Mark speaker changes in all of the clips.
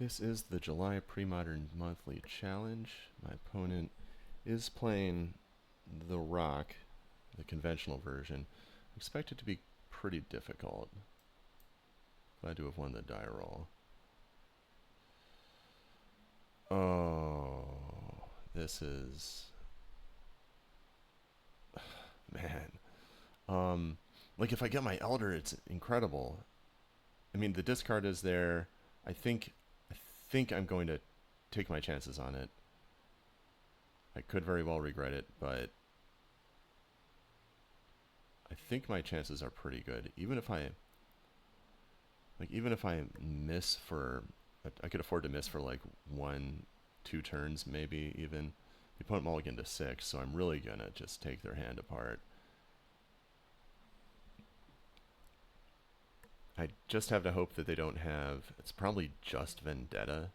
Speaker 1: This is the July Premodern Monthly Challenge. My opponent is playing the Rock, the conventional version. I expect it to be pretty difficult. Glad to have won the die roll. Oh, this is... Man. Like if I get my Elder, it's incredible. I mean, the discard is there. I think I'm going to take my chances on it. I could very well regret it, but I think my chances are pretty good. Even if I miss for, I could afford to miss for like 1-2 turns, maybe even. The opponent mulliganed to 6, so I'm really gonna just take their hand apart. I just have to hope that they don't have, it's probably just Vendetta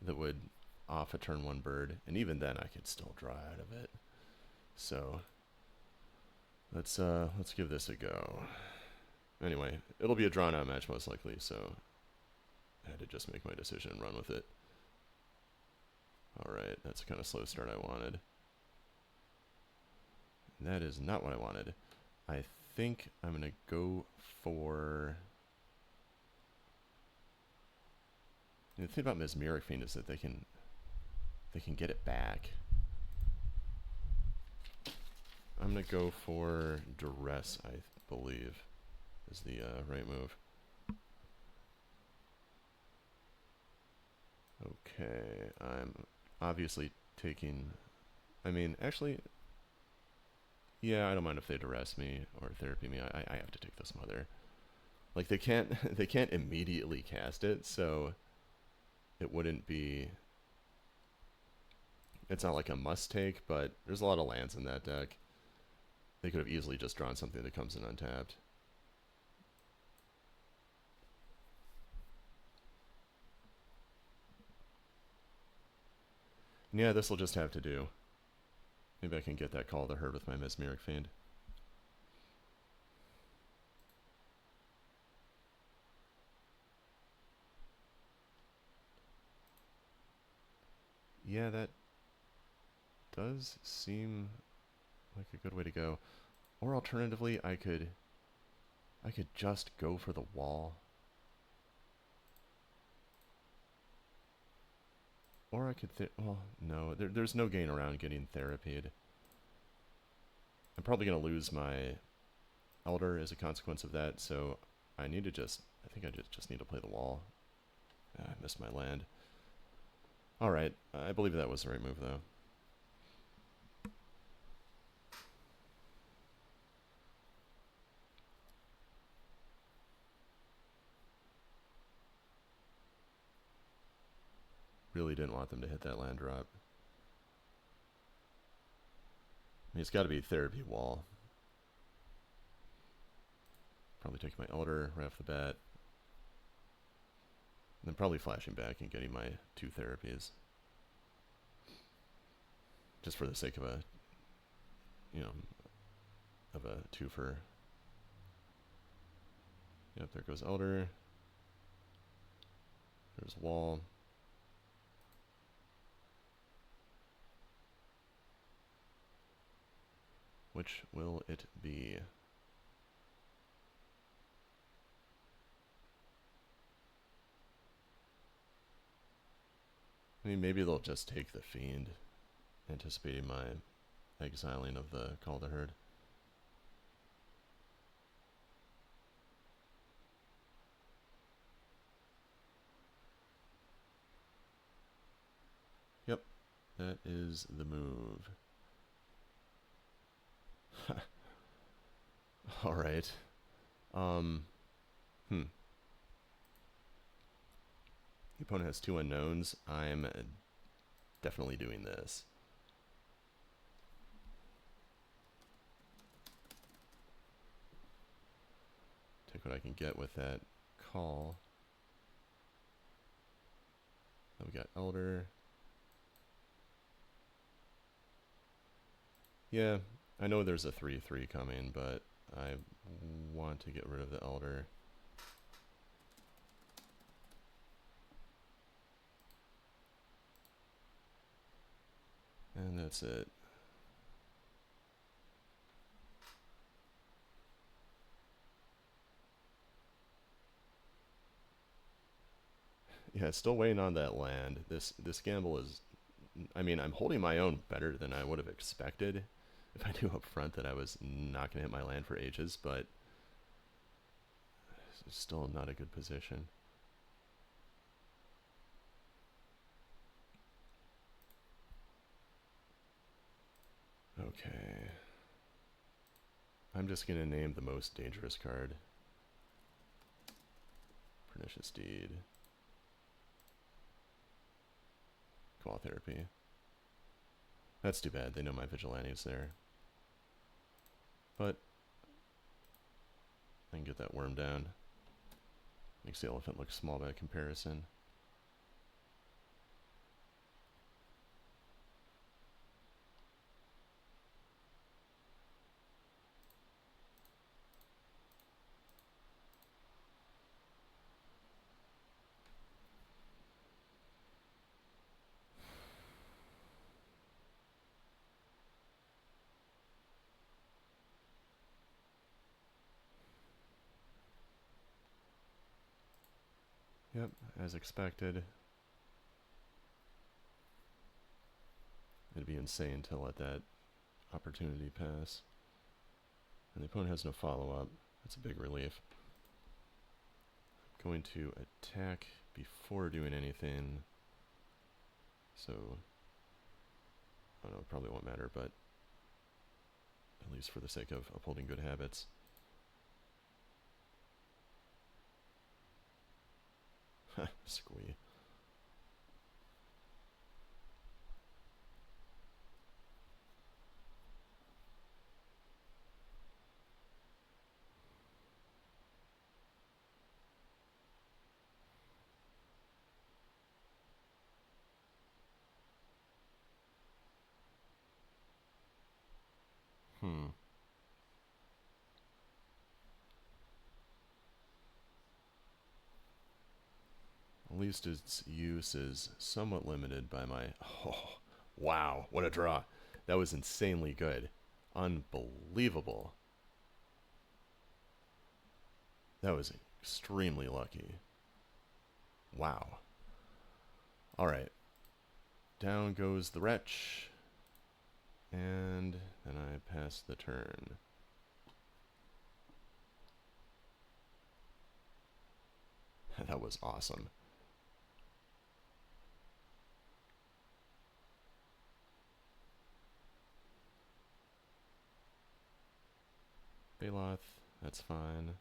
Speaker 1: that would off a turn 1 bird, and even then I could still draw out of it. So let's give this a go. Anyway, it'll be a drawn out match most likely, so I had to just make my decision and run with it. Alright, that's the kind of slow start I wanted. That is not what I wanted. I think I'm gonna go for... The thing about Mesmeric Fiend is that they can get it back. I'm gonna go for Duress, I believe, is the right move. Okay, I'm obviously taking... I mean, actually, yeah, I don't mind if they Duress me or therapy me. I have to take this Mother. Like they can't immediately cast it, so it wouldn't be... It's not like a must take, but there's a lot of lands in that deck. They could have easily just drawn something that comes in untapped. Yeah, this will just have to do. Maybe I can get that Call of the Herd with my Mesmeric Fiend. Yeah, that does seem like a good way to go. Or alternatively, I could just go for the wall. Or I could well, no, there's no gain around getting therapied. I'm probably going to lose my Elder as a consequence of that, so I need to just... I think I just need to play the wall. I missed my land. Alright, I believe that was the right move, though. Really didn't want them to hit that land drop. I mean, it's got to be therapy wall. Probably taking my Elder right off the bat. And then probably flashing back and getting my 2 therapies. Just for the sake of a, you know, of a 2-for. Yep, there goes Elder. There's wall. Which will it be? I mean, maybe they'll just take the Fiend, anticipating my exiling of the Call of the Herd. Yep, that is the move. Alright. The opponent has 2 unknowns. I'm definitely doing this. Take what I can get with that call. Then we got Elder. Yeah, I know there's a 3/3 coming, but I want to get rid of the Elder. And that's it. Yeah, still waiting on that land. This gamble is, I mean, I'm holding my own better than I would have expected if I knew up front that I was not going to hit my land for ages, but it's still not a good position. Okay. I'm just going to name the most dangerous card. Pernicious Deed. Qual Therapy. That's too bad. They know my Vigilante's there. But I can get that worm down. Makes the elephant look small by comparison. Yep, as expected. It'd be insane to let that opportunity pass. And the opponent has no follow-up. That's a big relief. I'm going to attack before doing anything. So, I don't know, it probably won't matter, but at least for the sake of upholding good habits. Ha, squee. At least its use is somewhat limited by my... Oh, wow, what a draw. That was insanely good. Unbelievable. That was extremely lucky. Wow. Alright. Down goes the wretch. And then I pass the turn. That was awesome. Baloth, that's fine.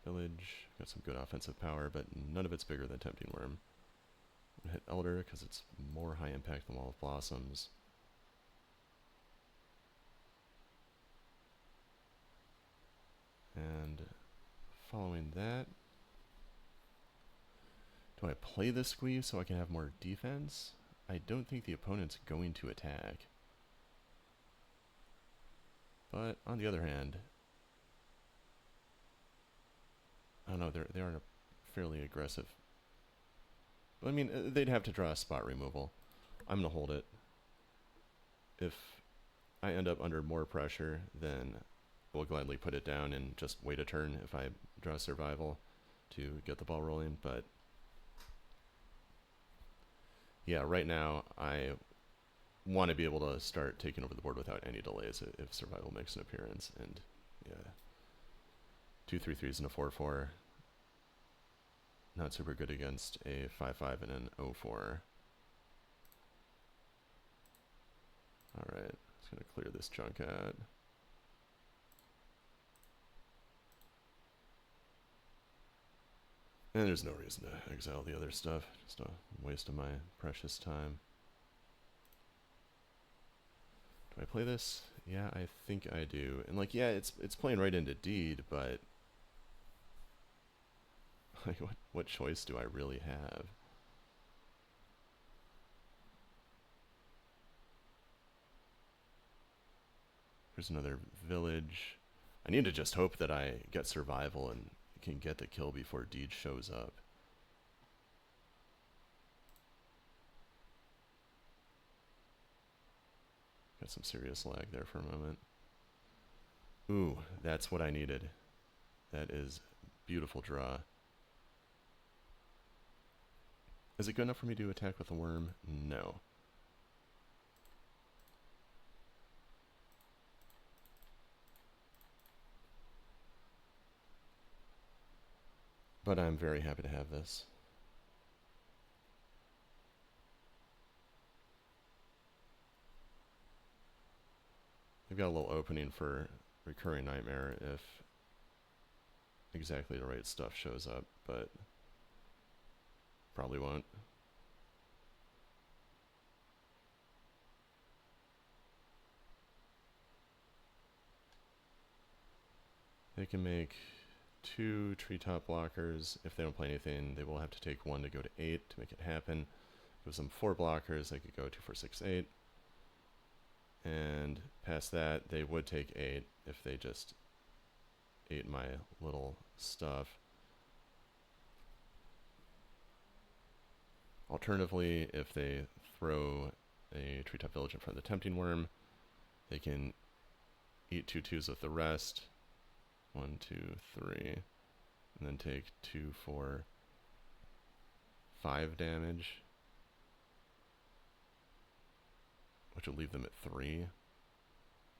Speaker 1: Village, got some good offensive power, but none of it's bigger than Tempting Worm. I'm gonna hit Elder because it's more high impact than Wall of Blossoms. And following that, do I play the squeeze so I can have more defense? I don't think the opponent's going to attack. But on the other hand, I don't know, they are fairly aggressive. I mean, they'd have to draw a spot removal. I'm going to hold it. If I end up under more pressure, then we'll gladly put it down and just wait a turn if I draw survival to get the ball rolling. But yeah, right now I want to be able to start taking over the board without any delays if survival makes an appearance. And yeah, 2 3/3s and a 4/4. Not super good against a 5/5 and an 0/4. Alright, just gonna clear this junk out. And there's no reason to exile the other stuff. Just a waste of my precious time. Do I play this? Yeah, I think I do. And like, yeah, it's playing right into Deed, but like, what choice do I really have? There's another village. I need to just hope that I get survival and can get the kill before Deed shows up. Got some serious lag there for a moment. Ooh, that's what I needed. That is beautiful draw. Is it good enough for me to attack with a worm? No. But I'm very happy to have this. They've got a little opening for Recurring Nightmare if exactly the right stuff shows up, but probably won't. They can make 2 treetop blockers. If they don't play anything, they will have to take 1 to go to 8 to make it happen. Gives them 4 blockers. They could go 2, 4, 6, 8. And past that, they would take 8 if they just ate my little stuff. Alternatively, if they throw a treetop village in front of the tempting worm, they can eat 2 2s with the rest. 1, 2, 3. And then take 2, 4, 5 damage, which would leave them at 3.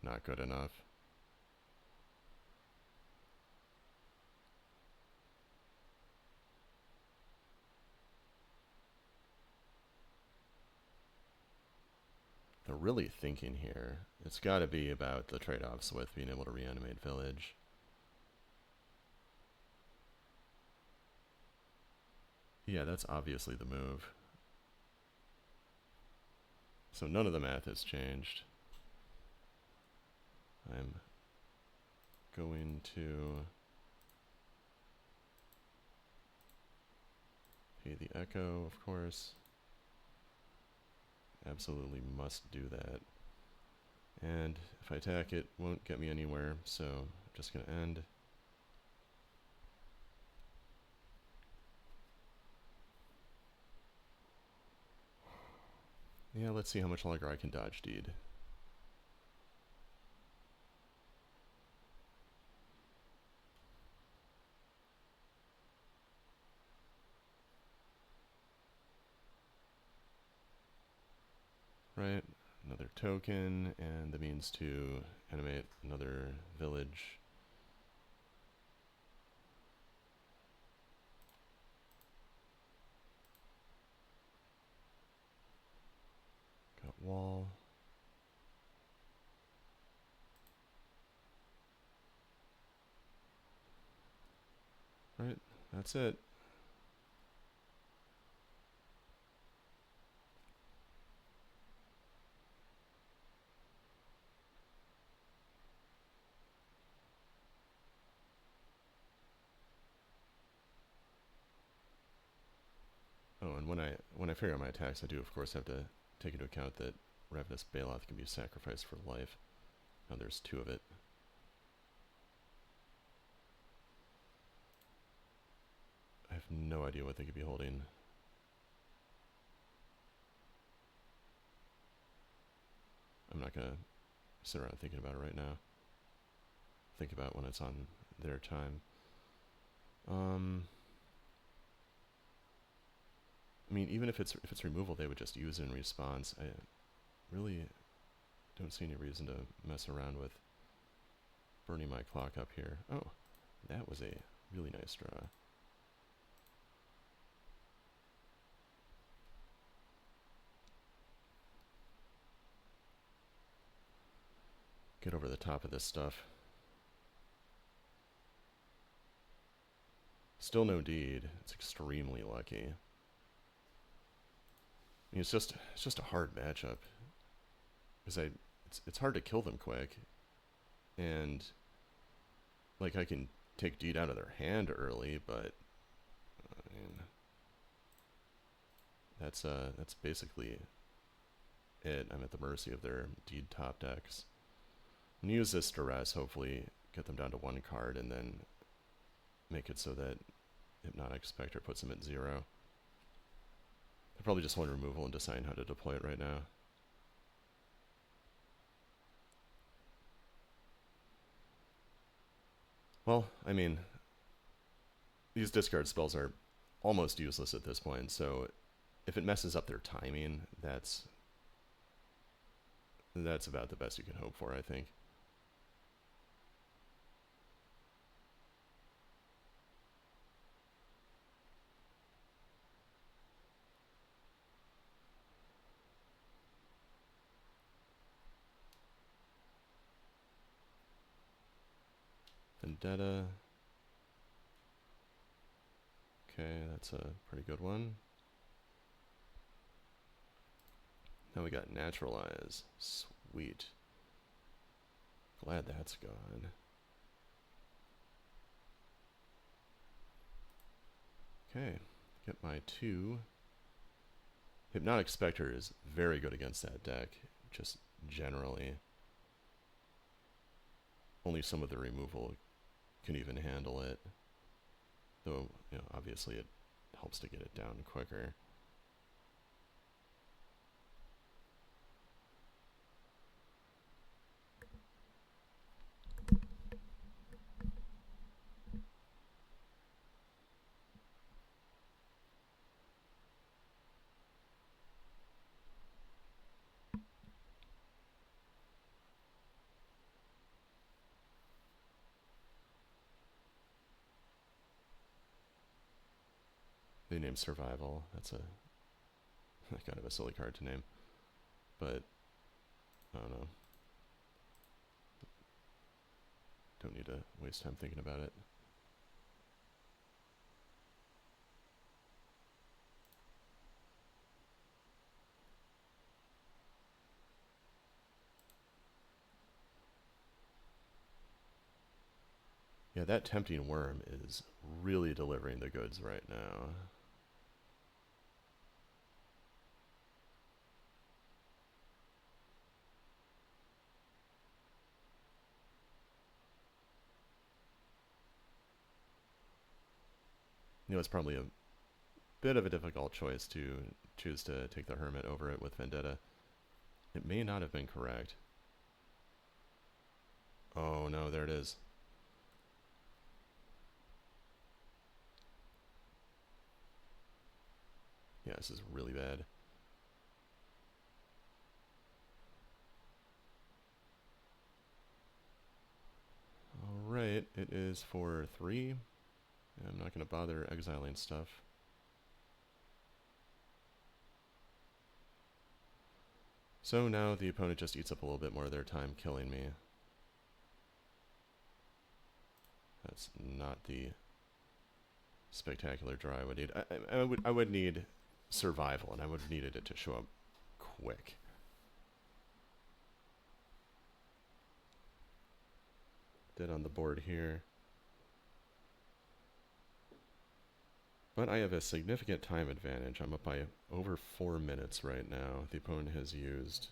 Speaker 1: Not good enough. They're really thinking here. It's got to be about the trade-offs with being able to reanimate village. Yeah, that's obviously the move. So none of the math has changed. I'm going to pay the echo, of course. Absolutely must do that. And if I attack, it won't get me anywhere, so I'm just going to end. Yeah, let's see how much longer I can dodge deed. Right, another token, and the means to animate another village. Got wall. Right, that's it. Oh, and when I figure out my attacks, I do of course have to take into account that Ravenous Bailoff can be sacrificed for life. Now there's 2 of it. I have no idea what they could be holding. I'm not gonna sit around thinking about it right now. Think about when it's on their time. I mean, even if it's removal, they would just use it in response. I really don't see any reason to mess around with burning my clock up here. Oh, that was a really nice draw. Get over the top of this stuff. Still no deed. It's extremely lucky. I mean, it's just a hard matchup because it's hard to kill them quick, and like I can take deed out of their hand early, but I mean that's basically it. I'm at the mercy of their deed top decks. I'm gonna use this duress, hopefully get them down to 1 card, and then make it so that Hypnotic Spectre puts them at 0. I probably just want removal and deciding how to deploy it right now. Well, I mean, these discard spells are almost useless at this point, so if it messes up their timing, that's about the best you can hope for, I think. Vendetta. Okay, that's a pretty good one. Now we got Naturalize. Sweet. Glad that's gone. Okay, get my 2. Hypnotic Spectre is very good against that deck, just generally. Only some of the removal can even handle it. Though, you know, obviously it helps to get it down quicker. They named Survival. That's a kind of a silly card to name. But, I don't know. Don't need to waste time thinking about it. Yeah, that Tempting Worm is really delivering the goods right now. You know, it's probably a bit of a difficult choice to choose to take the Hermit over it with Vendetta. It may not have been correct. Oh no, there it is. Yeah, this is really bad. Alright, it is for 3. I'm not going to bother exiling stuff. So now the opponent just eats up a little bit more of their time killing me. That's not the spectacular draw I would need. I would need Survival, and I would have needed it to show up quick. Dead on the board here. But I have a significant time advantage. I'm up by over 4 minutes right now. The opponent has used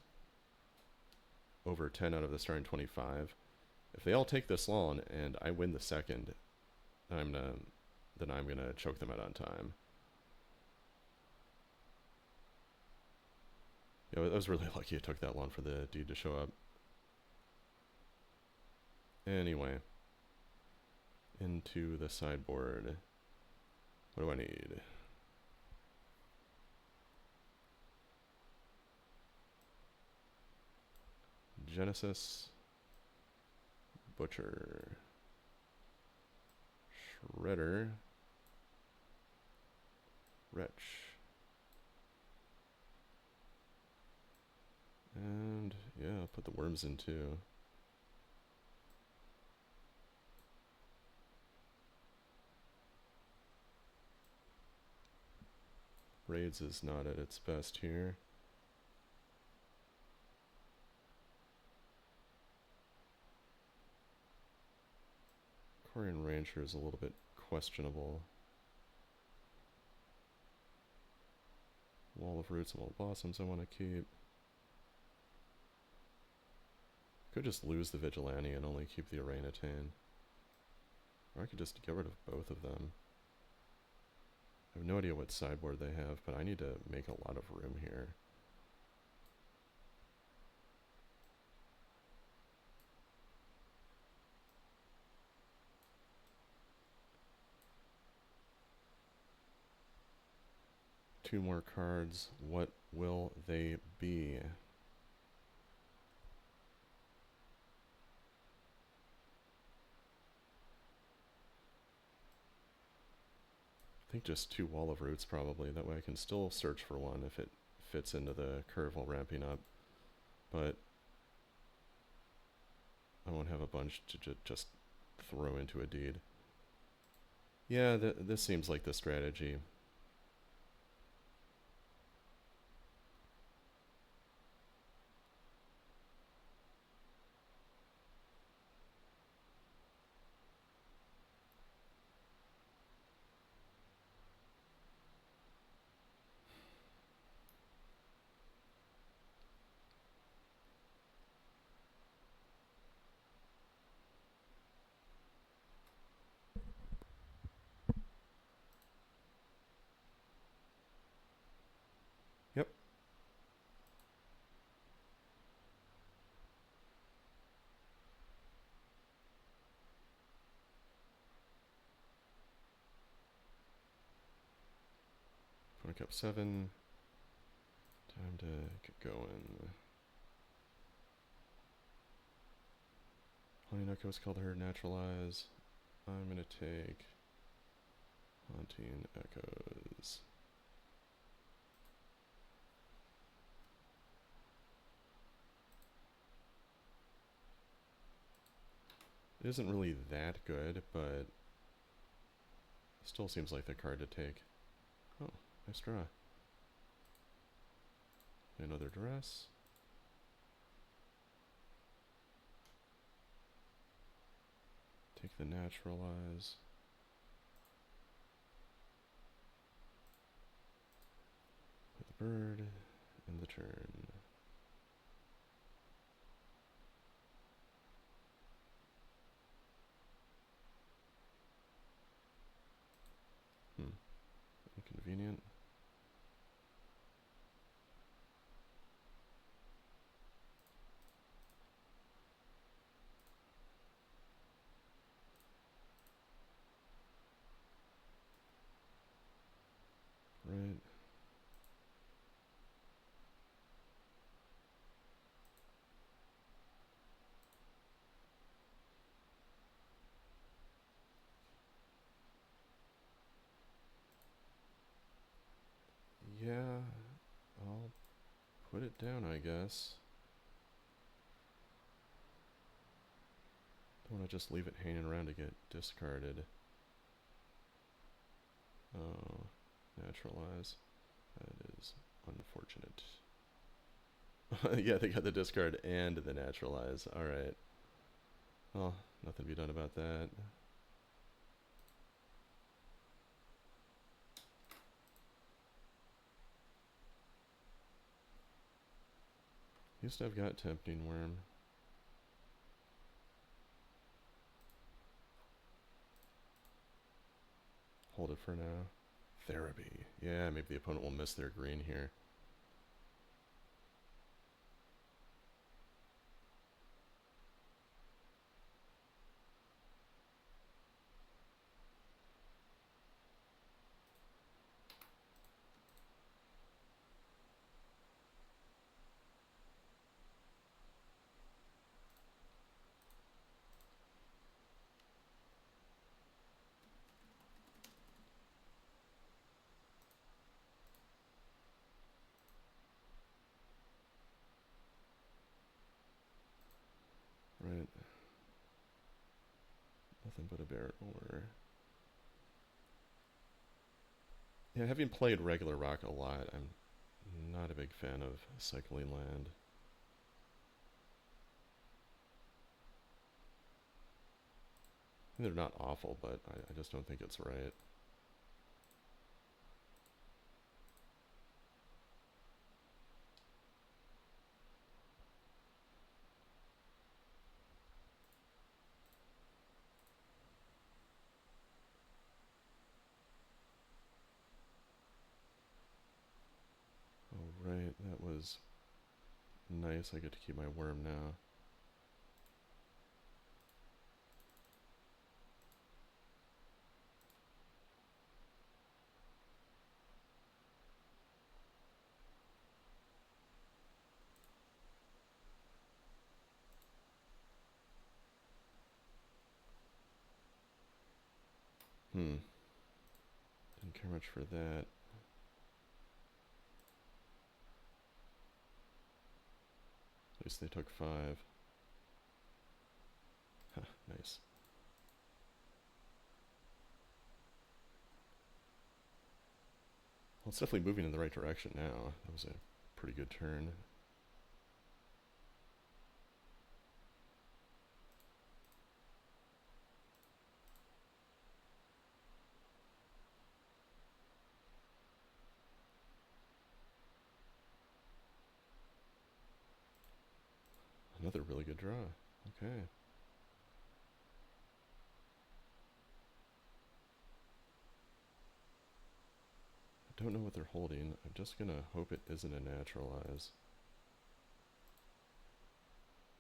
Speaker 1: over 10 out of the starting 25. If they all take this long and I win the second, then I'm gonna choke them out on time. Yeah, I was really lucky it took that long for the dude to show up. Anyway, into the sideboard. What do I need? Genesis, Butcher, Shredder, Wretch, and yeah, I'll put the worms in too. Raids is not at its best here. Quarian Rancher is a little bit questionable. Wall of Roots and Wall of Blossoms I want to keep. Could just lose the Vigilante and only keep the Orangutan. Or I could just get rid of both of them. I have no idea what sideboard they have, but I need to make a lot of room here. 2 more cards. What will they be? I think just 2 Wall of Roots probably. That way I can still search for one if it fits into the curve while ramping up. But I won't have a bunch to just throw into a deed. Yeah, this seems like the strategy. Yep. Put up 7. Time to get going. Honeynook was called her naturalize. I'm gonna take Haunting Echoes. It isn't really that good, but still seems like the card to take. Oh, nice draw. Another duress. Take the naturalize. Put the bird in the turn. Inconvenient. Right. Yeah, I'll put it down, I guess. Don't want to just leave it hanging around to get discarded. Oh, naturalize. That is unfortunate. Yeah, they got the discard and the naturalize. Alright. Well, nothing to be done about that. Used to have got Tempting Worm. Hold it for now. Therapy. Yeah, maybe the opponent will miss their green here. Right. Nothing but a Barren Ore. Yeah, having played regular rock a lot, I'm not a big fan of cycling land. They're not awful, but I just don't think it's right. Alright, that was nice. I get to keep my worm now. Didn't care much for that. At least they took 5. Huh, nice. Well, it's definitely moving in the right direction now. That was a pretty good turn. Another really good draw. Okay. I don't know what they're holding. I'm just gonna hope it isn't a naturalize,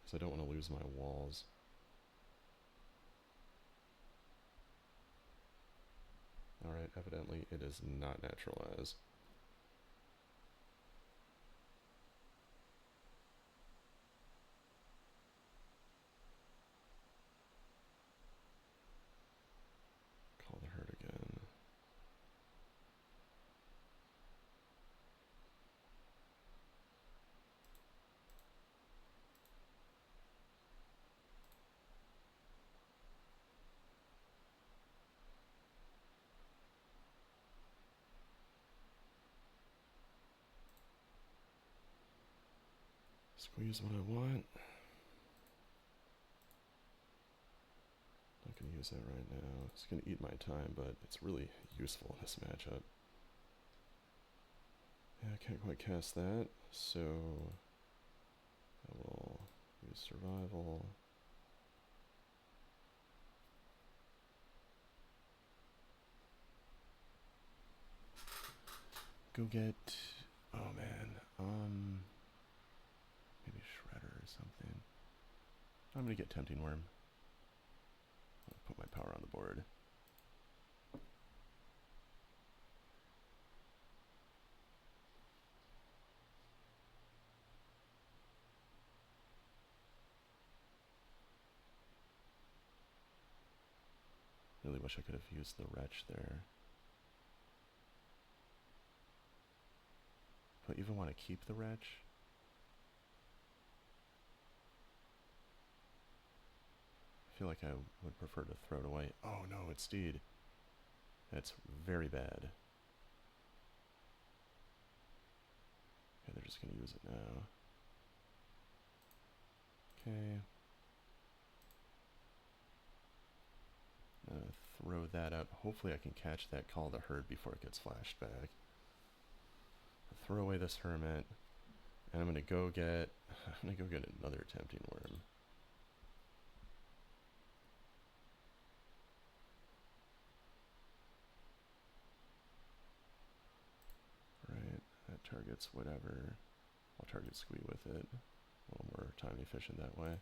Speaker 1: because I don't want to lose my walls. Alright, evidently it is not naturalized. Call the herd again. Squeeze what I want. Not gonna use that right now. It's gonna eat my time, but it's really useful in this matchup. Yeah, I can't quite cast that, so I will use survival. Go get, oh man, maybe Shredder or something. I'm gonna get Tempting Worm. I'll put my power on the board. Really wish I could have used the Wretch there. Do I even want to keep the Wretch? I feel like I would prefer to throw it away. Oh no, it's Steed. That's very bad. Okay, they're just gonna use it now. Okay. Throw that out. Hopefully I can catch that Call the Herd before it gets flashed back. I'll throw away this Hermit, and I'm gonna go get another Tempting Worm. Right, that targets whatever. I'll target Squee with it. A little more time efficient that way.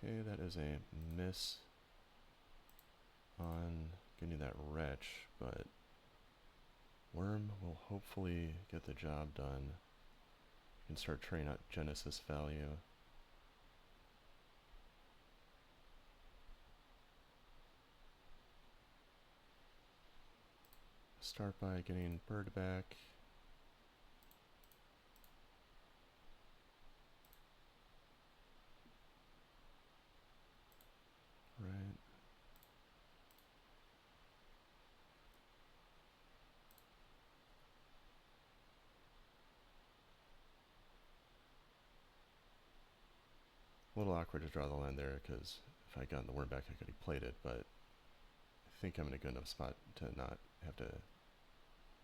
Speaker 1: Okay, that is a miss on getting that Wretch, but Worm will hopefully get the job done. You can start trading out Genesis value. Start by getting Bird back. Right. A little awkward to draw the line there, because if I got the Worm back I could have played it, but I think I'm in a good enough spot to not have to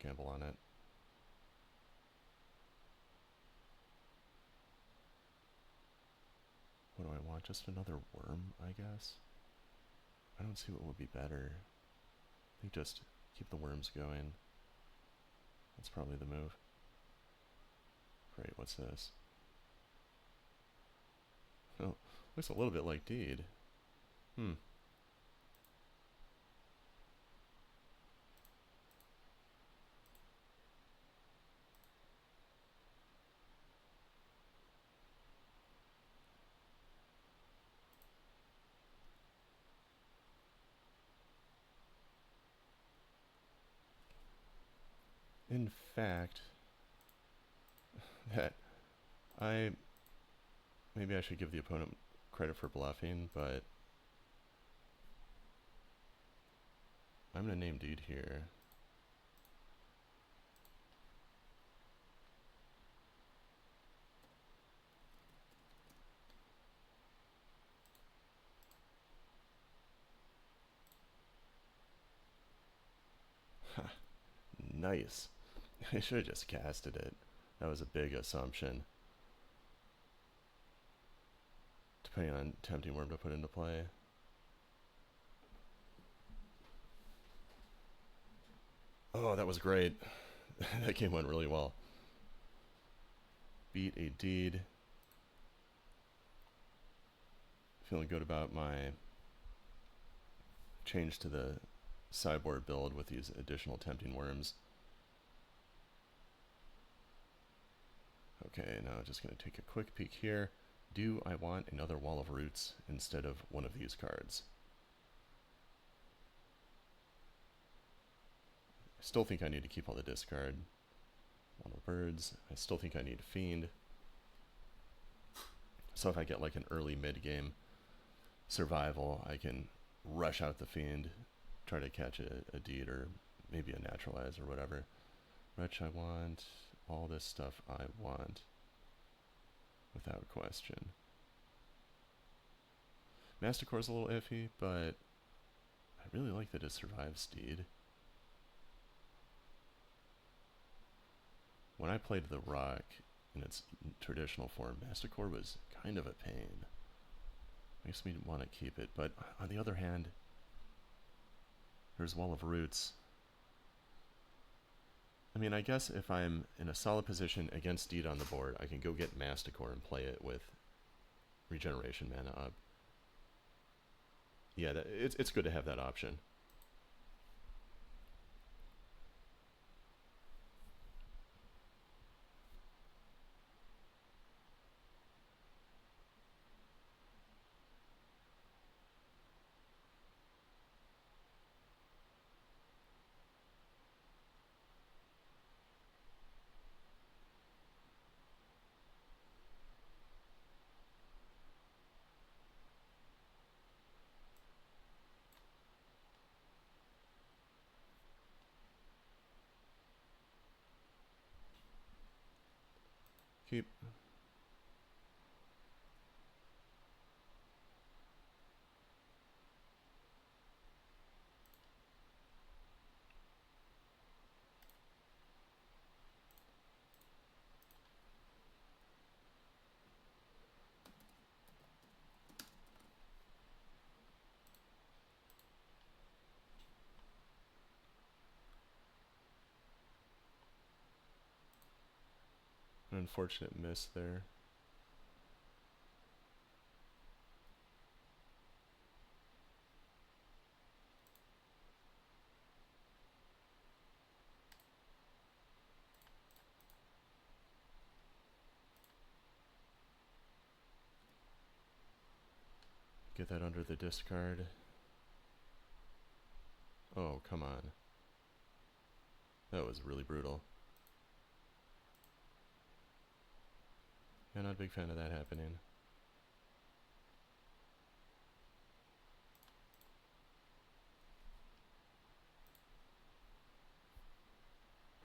Speaker 1: gamble on it. What do I want? Just another Worm, I guess? I don't see what would be better. I think just keep the Worms going. That's probably the move. Great, what's this? Oh, looks a little bit like Deed. in fact, that maybe I should give the opponent credit for bluffing, but I'm going to name Deed here. Nice. I should have just casted it. That was a big assumption. Depending on tempting worm to put into play. Oh, that was great. That game went really well. Beat a Deed. Feeling good about my change to the sideboard build with these additional tempting worms. Okay, now just going to take a quick peek here. Do I want another Wall of Roots instead of one of these cards? I still think I need to keep all the discard. Wall of Birds. I still think I need Fiend. So if I get like an early mid-game survival, I can rush out the Fiend, try to catch a Deed or maybe a Naturalize or whatever. Wretch I want. All this stuff I want. Without question. Masticore's a little iffy, but I really like that it survives Deed. When I played the Rock in its traditional form, Masticore was kind of a pain. Makes me want to keep it, but on the other hand, there's Wall of Roots. I mean, I guess if I'm in a solid position against Deed on the board, I can go get Masticore and play it with regeneration mana up. Yeah, it's good to have that option. Keep. An unfortunate miss there. Get that under the discard. Oh, come on. That was really brutal. Yeah, not a big fan of that happening.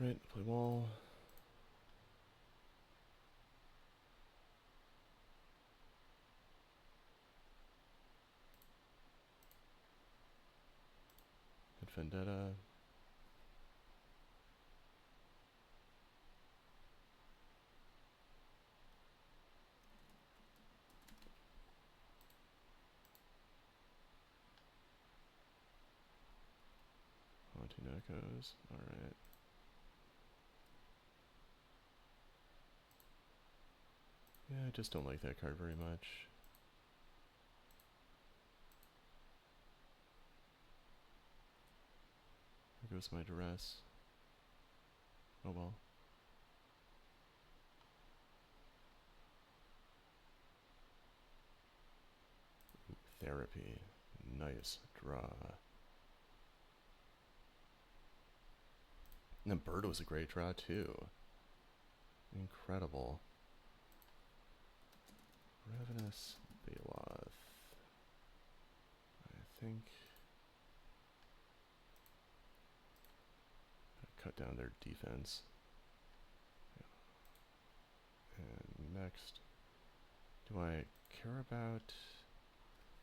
Speaker 1: Right, play wall. Hit Vendetta. Haunting Echoes. Alright. Yeah, I just don't like that card very much. There goes my duress. Oh well. Ooh, therapy. Nice draw. And then bird was a great draw too. Incredible. Ravenous Beloth. I think cut down their defense. And next, do I care about?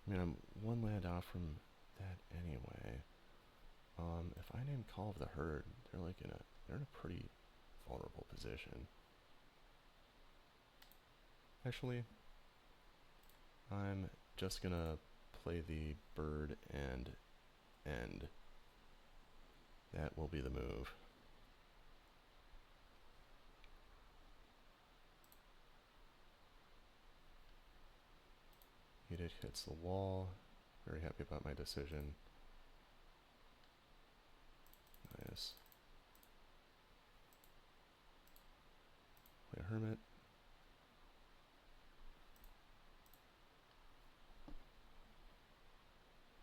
Speaker 1: I mean, I'm one land off from that anyway. If I name Call of the Herd, they're like they're in a pretty vulnerable position. Actually, I'm just gonna play the bird and end. That will be the move. Edict hits the wall. Very happy about my decision. Nice. Play a hermit.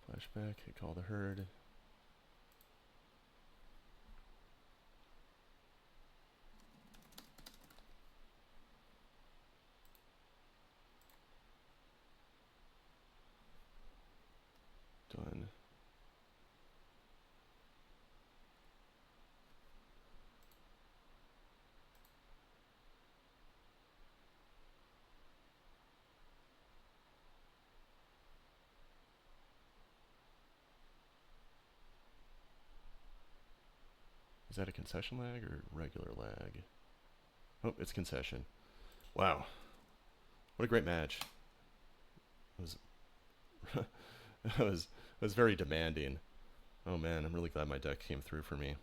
Speaker 1: Flashback, hit Call the Herd. Done. Is that a concession lag or regular lag? Oh, it's concession. Wow. What a great match. It was it was very demanding. Oh man, I'm really glad my deck came through for me.